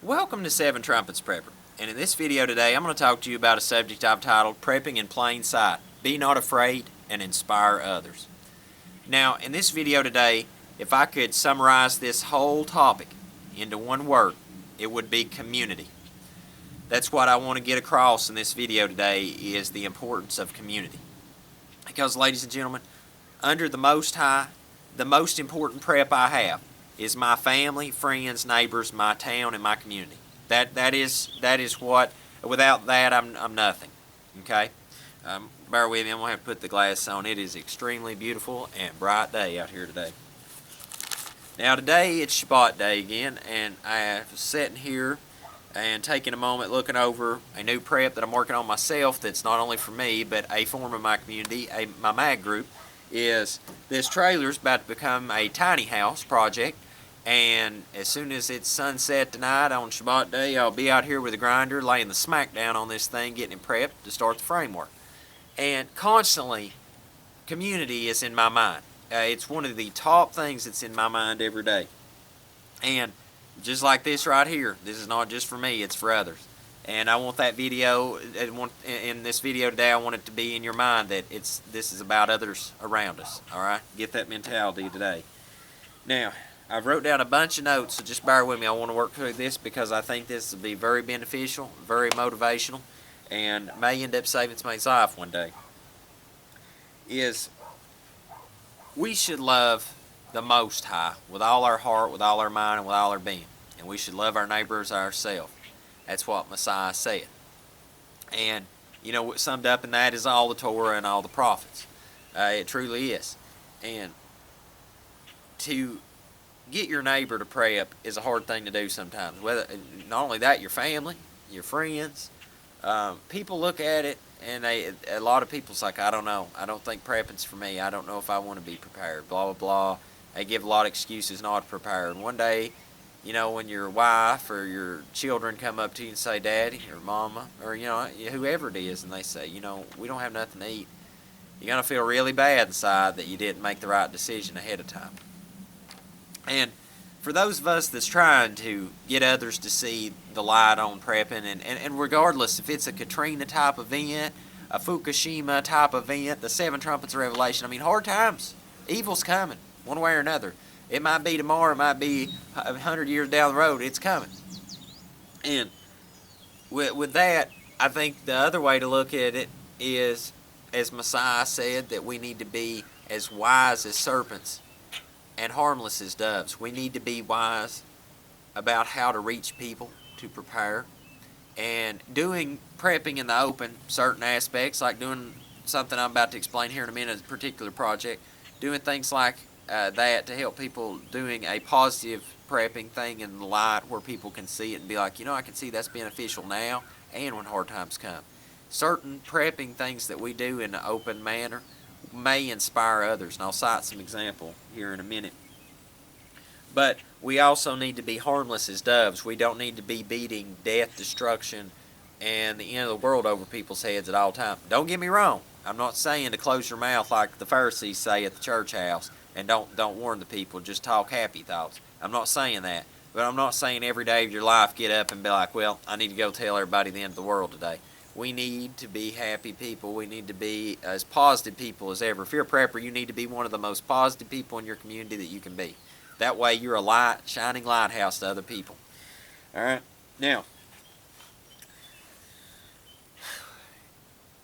Welcome to Seven Trumpets Prepper, and in this video today I'm going to talk to you about a subject I've titled Prepping in Plain Sight. Be not afraid and inspire others. Now, in this video today, if I could summarize this whole topic into one word, it would be community. That's what I want to get across in this video today, is the importance of community. Because, ladies and gentlemen, under the Most High, the most important prep I have is my family, friends, neighbors, my town, and my community. That is what. Without that, I'm nothing. Okay. Bear with me. I'm gonna have to put the glasses on. It is extremely beautiful and bright day out here today. Now today it's Shabbat day again, and I was sitting here and taking a moment looking over a new prep that I'm working on myself. That's not only for me, but a form of my community, my mag group. Is this trailer's about to become a tiny house project, and as soon as it's sunset tonight on Shabbat day, I'll be out here with a grinder laying the smack down on this thing, getting it prepped to start the framework. And constantly, community is in my mind. It's one of the top things that's in my mind every day. And just like this right here, this is not just for me, it's for others. And I want that video, in this video today, I want it to be in your mind that this is about others around us. Alright? Get that mentality today. Now, I've wrote down a bunch of notes, so just bear with me. I want to work through this because I think this will be very beneficial, very motivational, and may end up saving somebody's life one day. We should love the Most High with all our heart, with all our mind, and with all our being. And we should love our neighbor as ourselves. That's what Messiah said. And, you know, what summed up in that is all the Torah and all the prophets. It truly is. And to get your neighbor to prep is a hard thing to do sometimes. Whether, not only that, your family, your friends. People look at it, and a lot of people's like, I don't know. I don't think prepping's for me. I don't know if I want to be prepared. Blah, blah, blah. They give a lot of excuses not to prepare. And one day, you know, when your wife or your children come up to you and say, Daddy or Mama, or, you know, whoever it is, and they say, you know, we don't have nothing to eat, you're going to feel really bad inside that you didn't make the right decision ahead of time. And for those of us that's trying to get others to see the light on prepping, and regardless if it's a Katrina type event, a Fukushima type event, the Seven Trumpets of Revelation, I mean, hard times, evil's coming, one way or another. It might be tomorrow, it might be 100 years down the road, it's coming. And with that, I think the other way to look at it is, as Messiah said, that we need to be as wise as serpents and harmless as doves. We need to be wise about how to reach people, to prepare, and doing prepping in the open, certain aspects, like doing something I'm about to explain here in a minute, a particular project, doing things like that to help people, doing a positive prepping thing in the light where people can see it and be like, you know, I can see that's beneficial now and when hard times come. Certain prepping things that we do in an open manner may inspire others, and I'll cite some example here in a minute. But we also need to be harmless as doves. We don't need to be beating death, destruction, and the end of the world over people's heads at all times. Don't get me wrong. I'm not saying to close your mouth like the Pharisees say at the church house and don't warn the people, just talk happy thoughts. I'm not saying that. But I'm not saying every day of your life get up and be like, well, I need to go tell everybody the end of the world today. We need to be happy people. We need to be as positive people as ever. If you're a prepper, you need to be one of the most positive people in your community that you can be. That way you're a light, shining lighthouse to other people. All right? Now,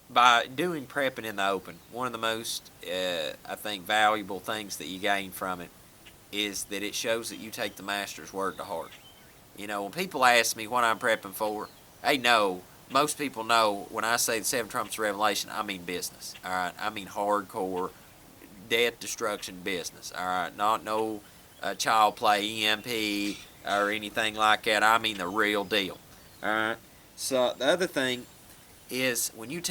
by doing prepping in the open, one of the most, I think, valuable things that you gain from it is that it shows that you take the Master's word to heart. You know, when people ask me what I'm prepping for, they know, most people know when I say the Seven Trumpets of Revelation, I mean business. All right? I mean hardcore, death destruction business. All right? Not no child play, EMP, or anything like that. I mean the real deal. All right? So the other thing is when you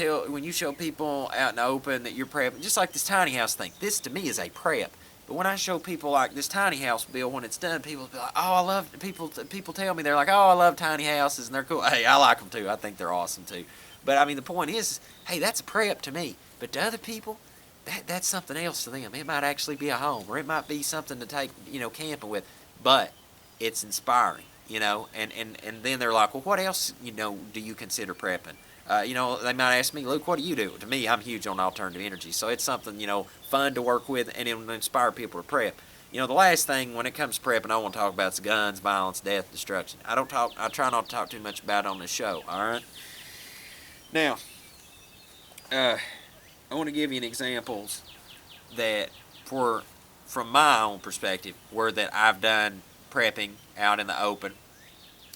show people out in the open that you're prepping, just like this tiny house thing. This to me is a prep. But when I show people like this tiny house bill, when it's done, people be like, oh, I love, people tell me, they're like, oh, I love tiny houses and they're cool. Hey, I like them too. I think they're awesome too. But I mean, the point is, hey, that's a prep to me. But to other people, that's something else to them. It might actually be a home, or it might be something to take, camping with. But it's inspiring. and then they're like, well, what else, do you consider prepping? They might ask me, Luke, what do you do? To me, I'm huge on alternative energy, so it's something, fun to work with, and it will inspire people to prep. The last thing when it comes to prepping I want to talk about is guns, violence, death, destruction. I try not to talk too much about it on this show, alright? Now, I want to give you an examples that from my own perspective, where that I've done prepping out in the open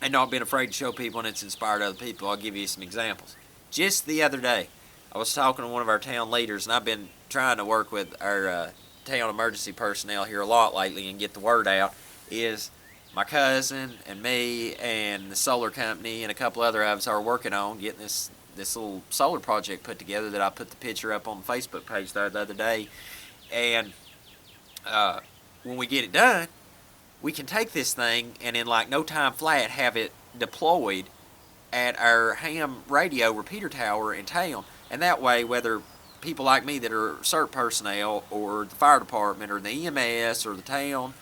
and not been afraid to show people, and it's inspired other people. I'll give you some examples. Just the other day, I was talking to one of our town leaders, and I've been trying to work with our town emergency personnel here a lot lately and get the word out. Is my cousin and me and the solar company and a couple other of us are working on getting this little solar project put together that I put the picture up on the Facebook page there the other day. And when we get it done, we can take this thing and in like no time flat have it deployed at our ham radio repeater tower in town. And that way, whether people like me that are CERT personnel or the fire department or the EMS or the town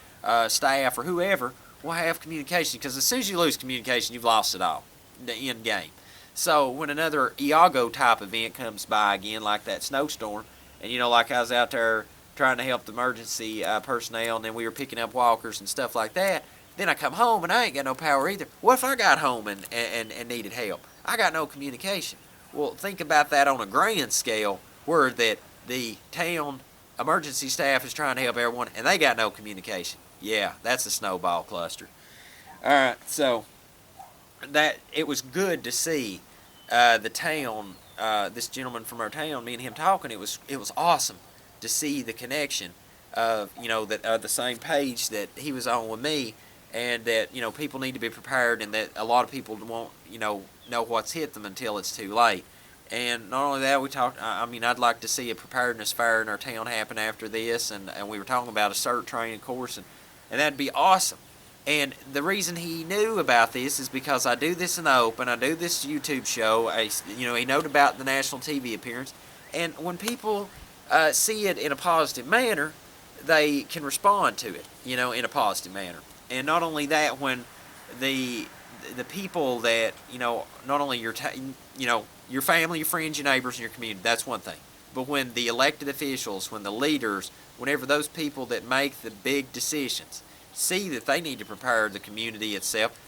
staff or whoever will have communication, because as soon as you lose communication, you've lost it all, the end game. So when another Iago type event comes by again, like that snowstorm, and like I was out there trying to help the emergency personnel, and then we were picking up walkers and stuff like that, then I come home and I ain't got no power either. What if I got home and needed help? I got no communication. Well, think about that on a grand scale, where that the town emergency staff is trying to help everyone and they got no communication. Yeah, that's a snowball cluster. Alright, so that it was good to see the town, this gentleman from our town, me and him talking. It was awesome to see the connection of that the same page that he was on with me, and that people need to be prepared, and that a lot of people won't know what's hit them until it's too late. And not only that, we talked. I'd like to see a preparedness fair in our town happen after this, and we were talking about a CERT training course, and that'd be awesome. And the reason he knew about this is because I do this in the open. I do this YouTube show. He knew about the national TV appearance, and when people see it in a positive manner, they can respond to it, in a positive manner. And not only that, when the people that not only your your family, your friends, your neighbors, and your community, that's one thing. But when the elected officials, when the leaders, whenever those people that make the big decisions see that they need to prepare the community itself,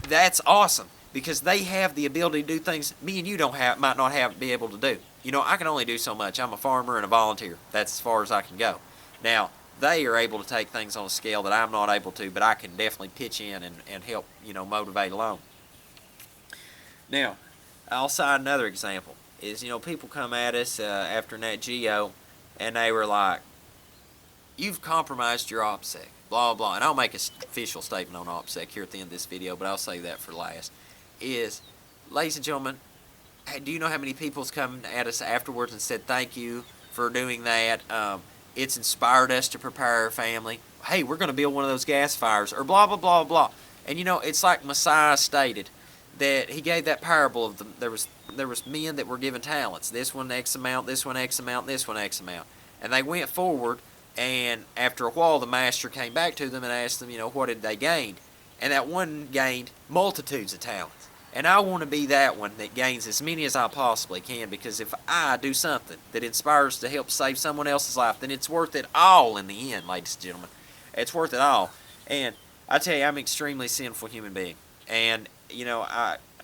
that's awesome, because they have the ability to do things me and you might not be able to do. I can only do so much. I'm a farmer and a volunteer. That's as far as I can go. Now, they are able to take things on a scale that I'm not able to, but I can definitely pitch in and help, motivate along. Now, I'll cite another example. Is, people come at us after Nat Geo, and they were like, you've compromised your OPSEC, blah, blah. And I'll make an official statement on OPSEC here at the end of this video, but I'll save that for last. Is, ladies and gentlemen, do you know how many people's come at us afterwards and said thank you for doing that? It's inspired us to prepare our family. Hey, we're going to build one of those gas fires, or blah, blah, blah, blah. And it's like Messiah stated, that he gave that parable of there was men that were given talents. This one X amount, this one X amount, this one X amount. And they went forward, and after a while the master came back to them and asked them, what did they gain? And that one gained multitudes of talents. And I want to be that one that gains as many as I possibly can, because if I do something that inspires to help save someone else's life, then it's worth it all in the end, ladies and gentlemen. It's worth it all. And I tell you, I'm an extremely sinful human being. And,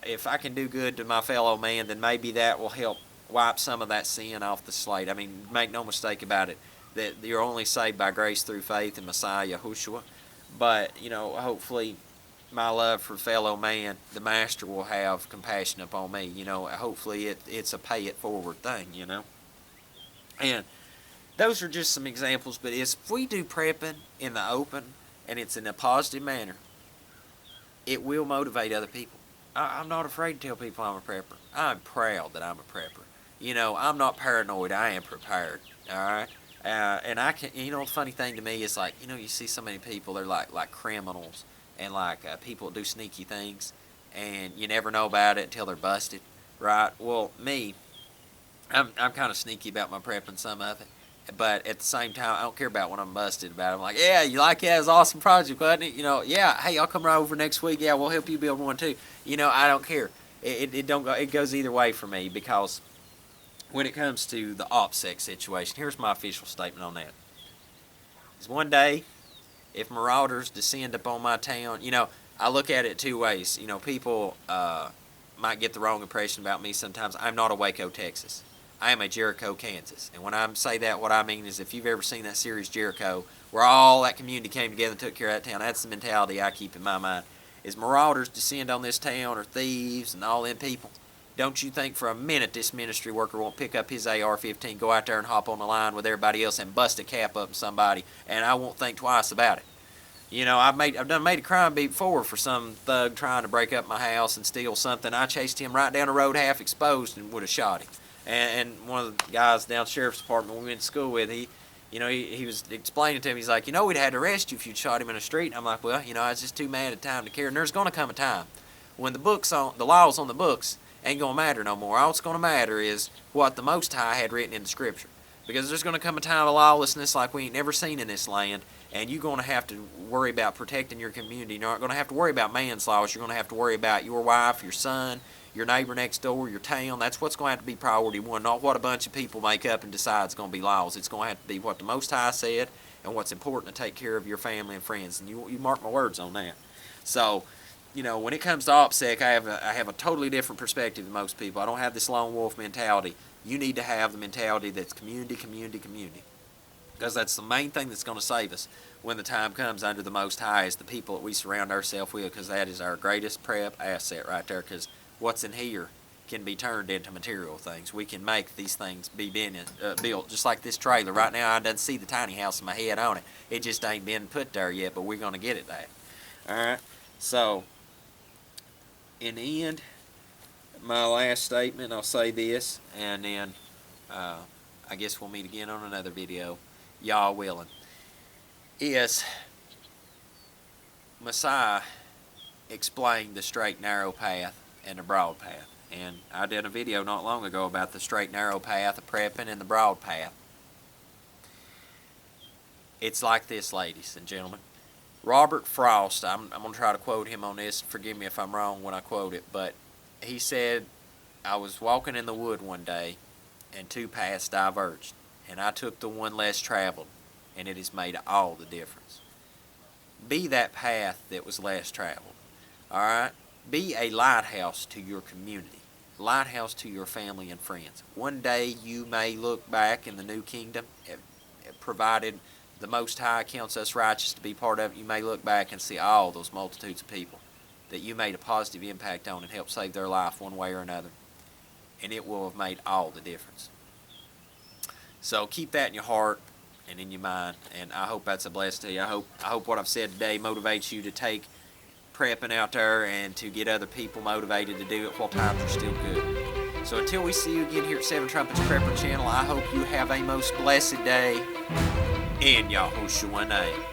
if I can do good to my fellow man, then maybe that will help wipe some of that sin off the slate. Make no mistake about it, that you're only saved by grace through faith in Messiah Yahushua. But, hopefully my love for fellow man, the master will have compassion upon me. Hopefully it's a pay it forward thing, And those are just some examples, but if we do prepping in the open and it's in a positive manner, it will motivate other people. I'm not afraid to tell people I'm a prepper. I'm proud that I'm a prepper. I'm not paranoid. I am prepared. All right? And I can, the funny thing to me is like, you see so many people, they're like criminals, and like people that do sneaky things, and you never know about it until they're busted, right? Well, me, I'm kind of sneaky about my prepping some of it, But at the same time, I don't care about when I'm busted about it. I'm like, yeah, you like it? It was an awesome project, wasn't it? Yeah, hey, I'll come right over next week. Yeah, we'll help you build one too. I don't care. It don't go. It goes either way for me, because when it comes to the OPSEC situation, here's my official statement on that. Is one day, if marauders descend upon my town, I look at it two ways. People might get the wrong impression about me sometimes. I'm not a Waco, Texas. I am a Jericho, Kansas. And when I say that, what I mean is, if you've ever seen that series Jericho, where all that community came together and took care of that town, that's the mentality I keep in my mind. Is marauders descend on this town, or thieves and all them people, don't you think for a minute this ministry worker won't pick up his AR-15, go out there and hop on the line with everybody else and bust a cap up in somebody, and I won't think twice about it. I've done made a crime beat before for some thug trying to break up my house and steal something. I chased him right down the road, half exposed, and would have shot him. And one of the guys down the sheriff's department we went to school with, he was explaining to me. He's like, we'd had to arrest you if you'd shot him in the street. And I'm like, well, I was just too mad at the time to care. And there's going to come a time when the laws on the books ain't going to matter no more. All it's going to matter is what the Most High had written in the Scripture. Because there's going to come a time of lawlessness like we ain't never seen in this land, and you're going to have to worry about protecting your community. You're not going to have to worry about manslaughter. You're going to have to worry about your wife, your son, your neighbor next door, your town. That's what's going to have to be priority one, not what a bunch of people make up and decide is going to be laws. It's going to have to be what the Most High said and what's important to take care of your family and friends. And you mark my words on that. So, when it comes to OPSEC, I have a totally different perspective than most people. I don't have this lone wolf mentality. You need to have the mentality that's community, community, community. Because that's the main thing that's going to save us when the time comes under the Most High, is the people that we surround ourselves with, because that is our greatest prep asset right there. Because what's in here can be turned into material things. We can make these things be built, just like this trailer. Right now, I doesn't see the tiny house in my head on it. It just ain't been put there yet, but we're going to get it there. All right? So, in the end, my last statement, I'll say this, and then I guess we'll meet again on another video, y'all willing, is Messiah explained the straight, narrow path and the broad path. And I did a video not long ago about the straight, narrow path, the prepping, and the broad path. It's like this, ladies and gentlemen. Robert Frost, I'm going to try to quote him on this. Forgive me if I'm wrong when I quote it, but he said, I was walking in the wood one day, and two paths diverged, and I took the one less traveled, and it has made all the difference. Be that path that was less traveled. All right? Be a lighthouse to your community, lighthouse to your family and friends. One day you may look back in the new kingdom, provided the Most High counts us righteous to be part of it. You may look back and see all those multitudes of people that you made a positive impact on and helped save their life one way or another. And it will have made all the difference. So keep that in your heart and in your mind, and I hope that's a blessing to you. I hope what I've said today motivates you to take prepping out there and to get other people motivated to do it while times are still good. So until we see you again here at Seven Trumpets Prepper Channel, I hope you have a most blessed day in Yahushua's name.